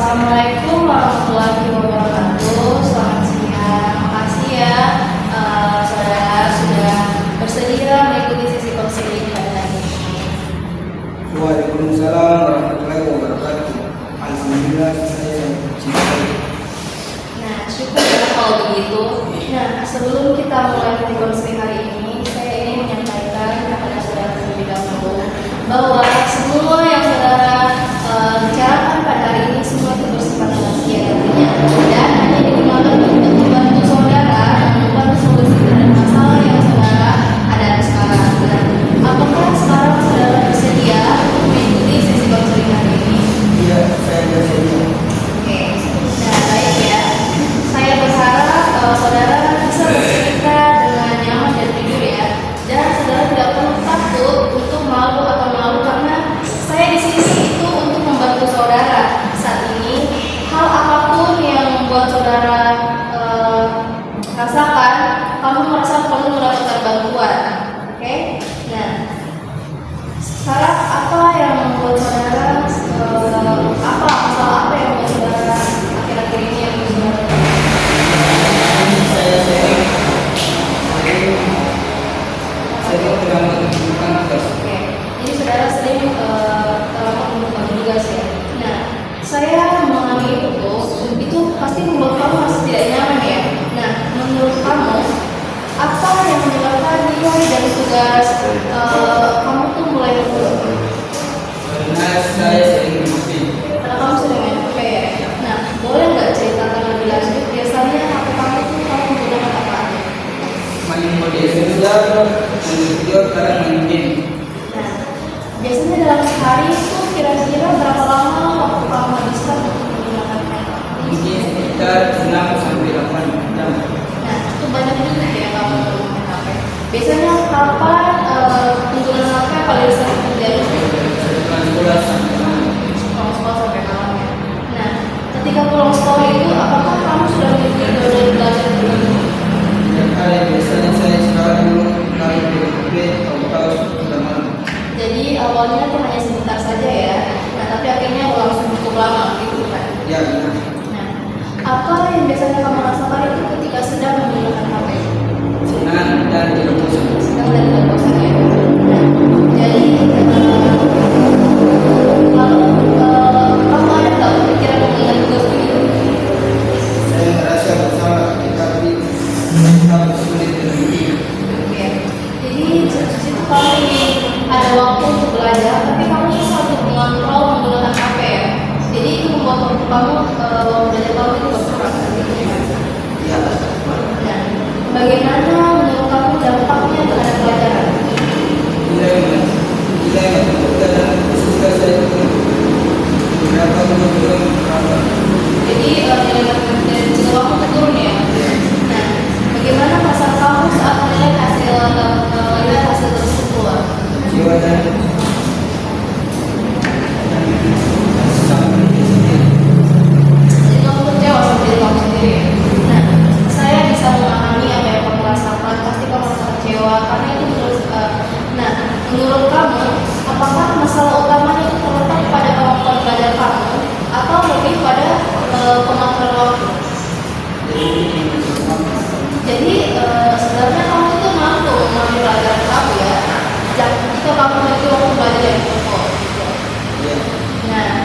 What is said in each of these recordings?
Assalamualaikum warahmatullahi wabarakatuh. Selamat siang. Makasih ya, saudara sudah bersedia mengikuti sesi konseling pada hari ini. Waalaikumsalam warahmatullahi wabarakatuh. Alhamdulillah saya cintai. Nah, syukur ya kalau begitu. Nah, sebelum kita mulai sesi konseling hari ini, saya ingin menyampaikan kepada saudara terlebih dahulu bahwa semua yang saudara bicarakan pada hari ini semua itu bersifat rahasia tentunya, dan hanya digunakan untuk membantu saudara membantu solusi terhadap masalah yang saudara hadapi sekarang. Nah, apakah sekarang saudara bersedia mengikuti sesi konseling hari ini? Iya, saya bersedia. Oke, nah baik ya. Saya berharap saudara bisa bercerita dengan nyaman dan jujur ya, dan saudara tidak perlu takut untuk malu atau malu karena saya di sini itu untuk membantu saudara saat ini. Hal apapun yang membuat saudara rasakan, kamu merasa perlu mendapatkan bantuan. Oke? Nah, syarat apa yang membuat saudara apa masalah apa yang membuat saudara akhir-akhir ini yang saudara Saya tidak menunjukkan tugas. Oke, jadi saudara sering terlambat menemukan tugas ya. Nah, saya memahami itu pasti membuat kamu merasa tidak nyaman ya. Nah, menurut kamu apa yang menyebabkan nilai dan tugas kamu tuh mulai berkurang? Karena saya sering mimpi. Karena kamu sering main HP ya. Nah, boleh nggak ceritakan lebih lanjut biasanya HP kamu tuh kamu menggunakan apa aja? Main media sosial, main video, kadang main game. Nah, biasanya dalam sehari itu kira-kira berapa lama waktu kamu habiskan untuk menggunakan HP? Mungkin sekitar 6 sampai 8 jam. Nah, itu banyak juga ya kamu menggunakan HP. Biasanya kapan penggunaan HP paling sering terjadi? Setelah sekolah sampai malam. Pulang sekolah sampai malam ya. Nah, ketika pulang sekolah itu apakah kamu sudah memiliki download belajar tertentu? Setiap hari biasanya saya selalu kali PPP atau sudah malam. Jadi awalnya itu hanya sebentar saja ya. Nah, tapi akhirnya langsung cukup lama gitu kan. Ya, benar. Nah, apa yang biasanya kamu rasakan itu ketika sedang menggunakan HP? Senang dan tidak bosan. Sedang dan tidak bosan ya. Nah, jadi lalu kamu ada nggak pikiran mengenai tugas itu? Saya merasa bersalah tetapi tetap sulit berhenti. Oke. Jadi di situ kamu ingin ada waktu untuk belajar, tapi kamu susah untuk mengontrol menggunakan HP ya. Jadi itu membuat waktu kamu waktu belajar kamu itu berkurang gitu ya. Ya, Nah, bagaimana menurut kamu dampaknya terhadap pelajaran? nilai matematika dan fisika saya berapa belum berapa. Jadi nilai matematika dan fisika kamu turun ya. Nah, bagaimana perasaan kamu saat melihat hasil tersebut keluar? Jiwa dan sangat sedih. Jadi kamu kecewa sama diri kamu sendiri ya? Nah, saya bisa memahami apa yang kamu rasakan. Pasti kamu merasa kecewa karena itu nah, menurut kamu apakah masalah utamanya itu terletak pada kemampuan belajar kamu atau lebih pada pengatur waktu? Jadi sebenarnya kamu itu mampu memahami pelajaran kamu ya, jika kamu memiliki waktu belajar yang cukup gitu. Ya, Nah,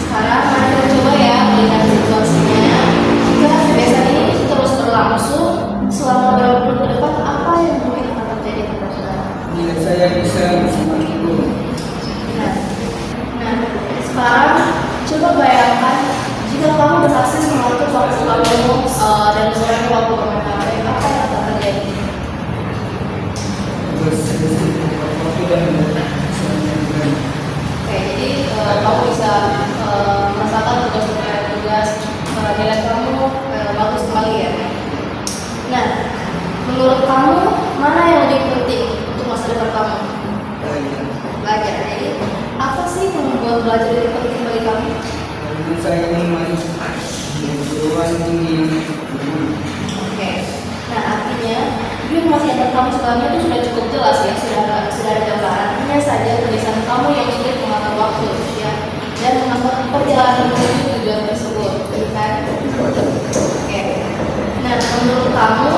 sekarang mari kita coba ya melihat situasinya. Jika kebiasaan ini terus berlangsung selama beberapa bulan ke depan, apa yang mungkin akan terjadi pada saudara? nilai saya bisa semakin turun. Nah, sekarang coba bayangkan jika kamu berhasil mengatur waktu kamu dan mengurangi waktu bermain HP, apa yang akan terjadi? Waktu dan Oke, jadi kamu bisa merasakan tugas nilai kamu bagus sekali ya. Nah, menurut kamu mana yang lebih penting untuk masa depan kamu? Belajar. Jadi apa sih yang membuat belajar itu penting bagi kamu? Karena saya ingin masuk perguruan tinggi. Oke. Nah, artinya tujuan masa depan kamu sekarang itu sudah cukup jelas ya, sudah ada gambaran. Hanya saja tulisan kamu yang sulit mengatur waktu ya, dan mengatur perjalanan menuju tujuan menurut kamu,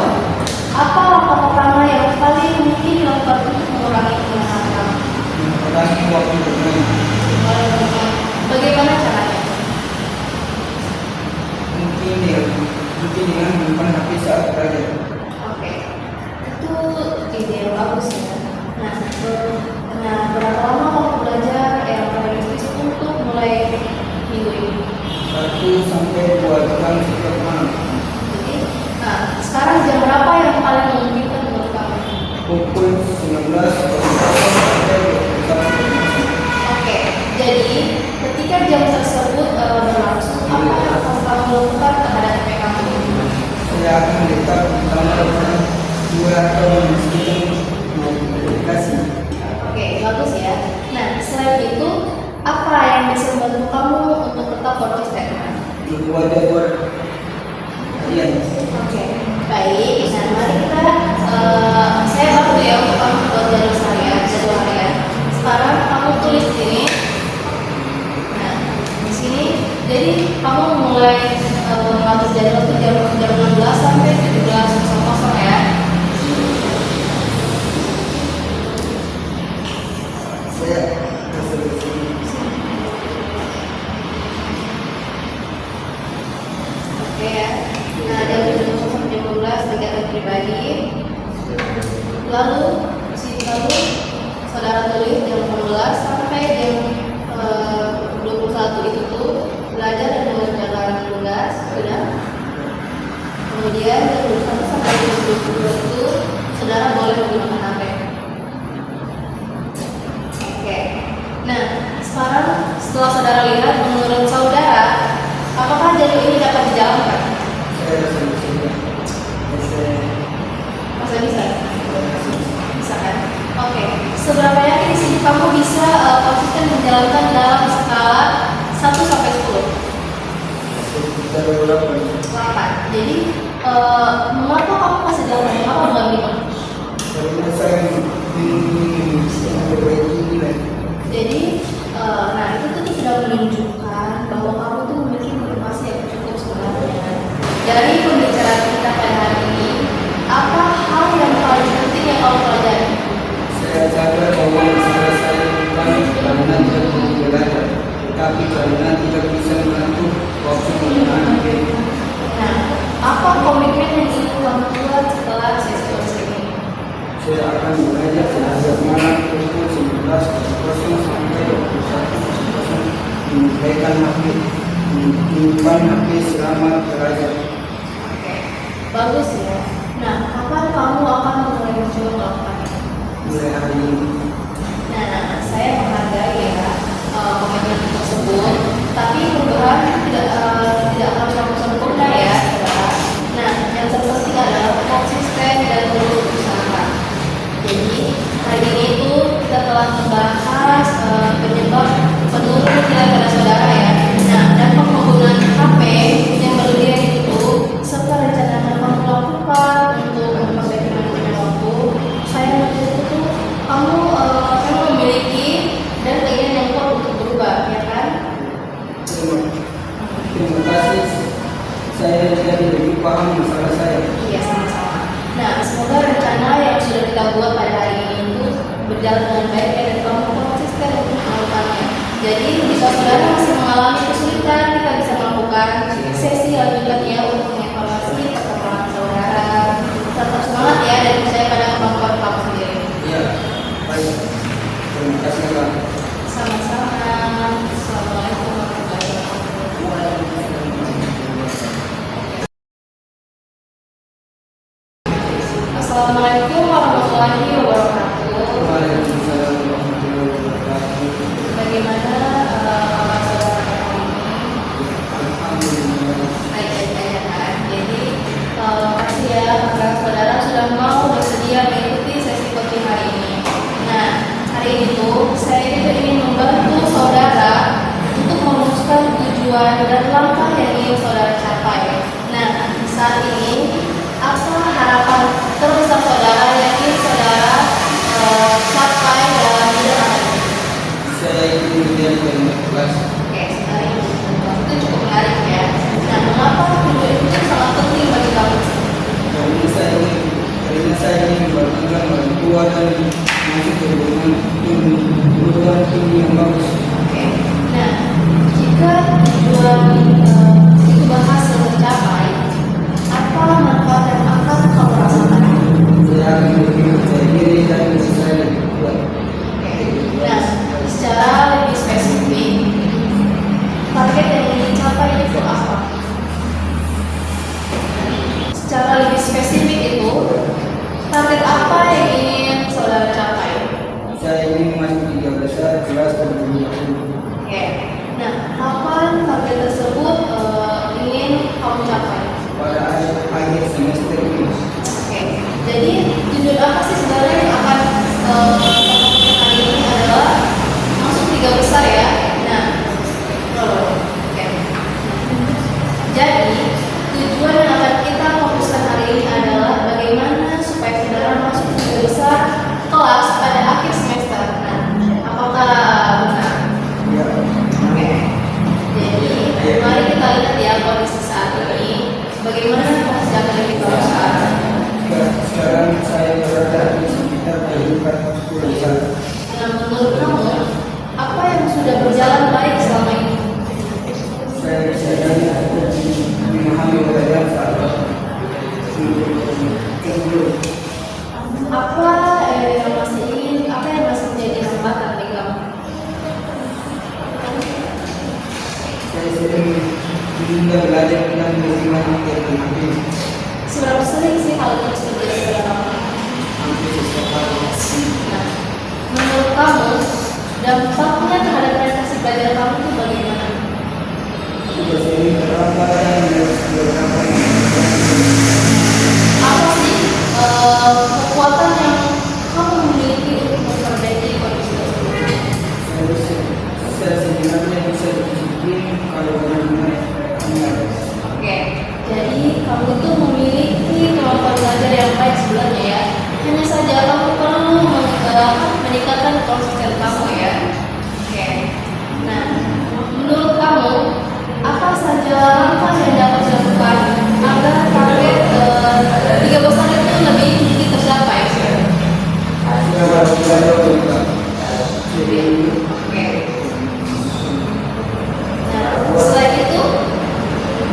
apa langkah pertama yang paling mungkin dilakukan untuk mengurangi kemenangan kamu? Mengurangi waktu bermain. Bagaimana caranya? Mungkin dengan menyimpan HP saat belajar. Oke, itu ide yang bagus ya. Berapa lama kamu belajar yang realistis untuk mulai minggu ini? 1 sampai 2 jam setiap malam. Jadi, sekarang jam berapa yang paling memungkinkan menurut kamu? Pukul 19 sampai 21. Oke, jadi ketika jam tersebut berlangsung, apa yang akan kamu lakukan terhadap HP kamu? Saya akan letak di kamar dan dua atau memastikan notifikasi. Oke, bagus ya. Nah, selain itu, apa yang bisa membantu kamu untuk tetap konsisten? Membuat jadwal harian. Oke, baik. Nah, mari kita, saya bantu ya untuk kamu buat jadwal harian. Sekarang kamu tulis di sini. Nah, di sini, jadi kamu mulai mengatur jadwal itu jam 16 sampai 17.00 ya. Saya resolusi. Oke ya. Nah, jam 7 sampai jam 12 kegiatan pribadi. Lalu saudara tulis jam 16 sampai jam 21 itu tuh belajar dan mengerjakan tugas, sudah. Kemudian jam 21 sampai jam 22 itu saudara boleh menggunakan HP. Oke. Nah, sekarang setelah saudara lihat, menurut saudara, apakah jadwal ini dapat dijalankan? Saya resolusi. Masa bisa? Bisa kan? Oke. Seberapa yakin di sini kamu bisa konsisten menjalankan dalam skala 1 sampai 10? Sekitar berapa? 8. Jadi, mengapa kamu masih jalan? Mengapa bukan 5? Karena saya memperbaiki nilai. Jadi, nah itu tuh sudah menunjukkan bahwa kamu tuh memiliki motivasi yang cukup sebenarnya. Dari pembicaraan kita pada hari ini, apa hal yang paling penting yang kamu pelajari? Saya sadar bahwa masalah saya bukan karena tidak mau belajar, tetapi karena tidak bisa mengatur waktu penggunaan game. Nah, apa komitmen yang ingin kamu buat setelah sesi ini? Saya akan belajar setiap malam pukul 19.00 sampai 21.00, menyelesaikan menyimpan HP selama belajar. Oke, bagus ya. Nah, kapan kamu akan mulai mencoba melakukannya? Mulai hari ini. Nah, saya menghargai ya komitmen tersebut, tapi perubahan tidak harus langsung sempurna ya, saudara. Nah, yang terpenting adalah konsisten dan terus berusaha. Jadi hari ini itu kita telah membahas penyebab penurunan nilai pada saudara ya. Nah, dampak penggunaan HP yang berlebihan itu serta rencana yang kamu lakukan untuk memperbaiki manajemen waktu. Saya waktu itu tuh kamu memiliki dan keinginan yang kuat untuk berubah, ya kan? Terima kasih. Saya jadi lebih paham masalah saya. Iya, sama-sama. Nah, semoga rencana yang sudah kita buat pada hari ini itu berjalan dengan baik ya, dan kamu konsisten untuk melakukannya. Jadi, jika saudara masih mengalami kesulitan, kita bisa melakukan sesi lanjutannya untuk mengevaluasi perkembangan saudara. Tetap semangat ya, dan percaya pada kemampuan kamu sendiri. Iya, baik. Terima kasih, Pak. Sama-sama. Assalamualaikum warahmatullahi wabarakatuh. Assalamualaikum warahmatullahi wabarakatuh. Waalaikumsalam warahmatullahi wabarakatuh. Bagaimana kabar saudara hari ini? Alhamdulillah. Baik-baik aja kan? Jadi makasih ya karena saudara sudah mau bersedia mengikuti sesi coaching hari ini. Nah, hari ini tuh saya juga ingin membantu saudara untuk merumuskan tujuan dan langkah yang ingin saudara capai. Nah, saat ini apa harapan terbesar saudara yang ingin saudara capai hari ini adalah masuk tiga besar ya. Nah, oke. Jadi tujuan yang akan kita fokuskan hari ini adalah bagaimana supaya saudara masuk tiga besar kelas pada akhir semester. Nah, apakah benar? Ya. Oke. Jadi mari kita lihat ya kondisi saat ini. Bagaimana kondisi akademik kita sekarang? Sekarang saya berada di sekitar kehidupan kuliah. Nah, menurut kamu apa yang sudah berjalan baik selama ini? Saya sadari aku memahami pelajaran saat Apa yang masih ingin? Apa yang masih menjadi hambatan bagi kamu? saya sering menunda belajar dan bagaimana teknologi Seberapa sering sih hal itu terjadi pada kamu? hampir setiap hari. Nah, menurut kamu dampaknya terhadap prestasi belajar kamu itu bagaimana? Tugas ini terlambat dan beberapa Apa sih kekuatan yang kamu miliki untuk memperbaiki kondisi tersebut? saya sebenarnya bisa disiplin kalau benar-benar ingat. Oke, jadi kamu itu memiliki kemampuan belajar yang baik sebenarnya ya. Hanya saja kamu perlu meningkatkan konsisten kamu ya. Oke. Nah, menurut kamu apa saja langkah yang dapat dilakukan agar target tiga besar itu lebih tinggi tercapai? Saya baru belajar juga. Jadi Oke. Nah, selain itu,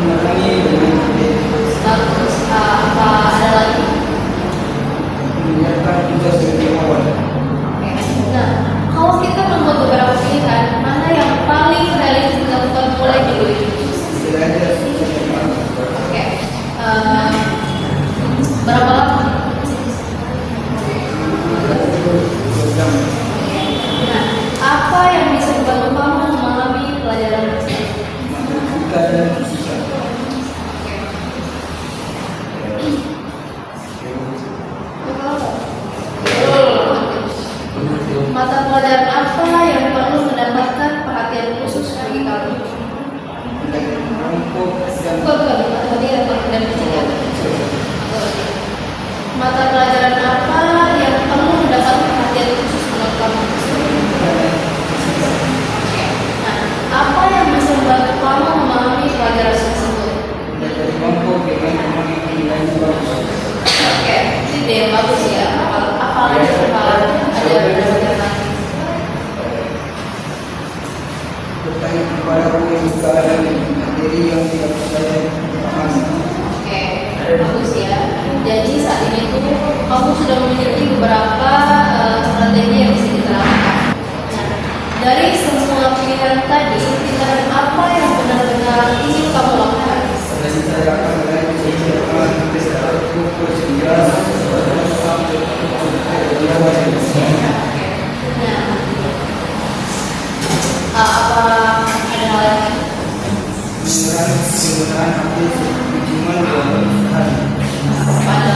menangani dengan baik, terus apa ada lagi? menyiapkan tugas dari awal. Oke. Nah, kalau kita membuat beberapa pilihan, mana yang paling realistis dilakukan mulai dulu itu? Belajar secepat. Oke. Berapa lama? Program Nah, apa yang bisa membantu kamu memahami pelajaran tersebut? matematika dan fisika. Mata pelajaran apa yang perlu mendapatkan perhatian khusus bagi kamu? Kelompok dan Bukan, matematika dan fisika. Mata pelajaran apa yang perlu mendapat perhatian khusus menurut kamu? Oke. Nah, apa yang bisa membantu kamu memahami pelajaran tersebut? belajar kelompok dengan teman yang nilainya bagus. Oke, itu yang bagus ya. Apalagi ada pelajaran. Bertanya kepada pembukaan dan materi yang tidak saya pahami. Oke, bagus ya. Jadi saat ini tuh kamu sudah memiliki beberapa strategi yang bisa diterapkan. Nah, dari semua pilihan tadi, pilihan apa yang benar-benar ingin kamu lakukan? Dan saya akan belajar secepat sampai pukul 11 sampai pukul 12. Nah, apa ada hal lain? Penggunaan aplikasi kunjungan dalam sehari. Pada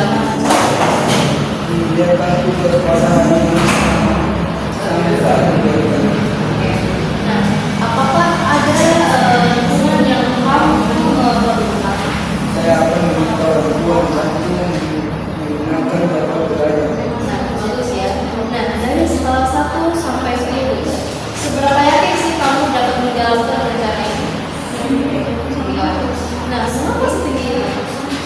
Menyediakan tugas pada hari ini sampai saat diberikan. Nah, apakah ada lingkungan yang kamu perlukan? Saya akan meminta orang tua membantu menggunakan data belajar. Nah, bagus ya. Nah, dari skala 1 sampai 10, seberapa yakin sih kamu dapat menjalankan rencana ini? 9. Nah, kenapa setinggi itu?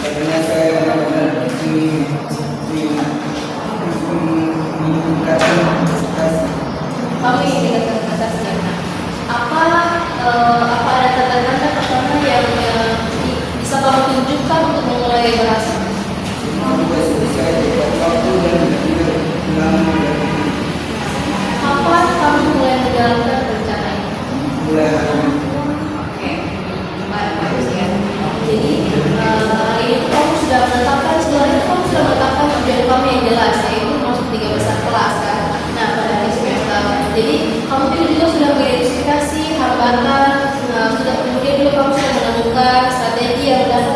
Karena saya benar-benar ingin meningkatkan kapasitas. Kamu ingin meningkatkan kapasitasnya. Nah, apa ada tanda-tanda pertama yang bisa kamu tunjukkan untuk memulai berhasil? Tugas selesai tepat waktu dan tidak lama dari Kapan kamu mulai menjalankan rencana ini? mulai hari ini. Oke, bagus ya. Jadi hari ini kamu sudah menetapkan tujuan kamu yang jelas, yaitu masuk tiga besar kelas kan. Nah, pada akhir semester. Jadi kamu juga sudah mengidentifikasi hambatan, sudah kemudian juga kamu sudah menemukan strategi yang dapat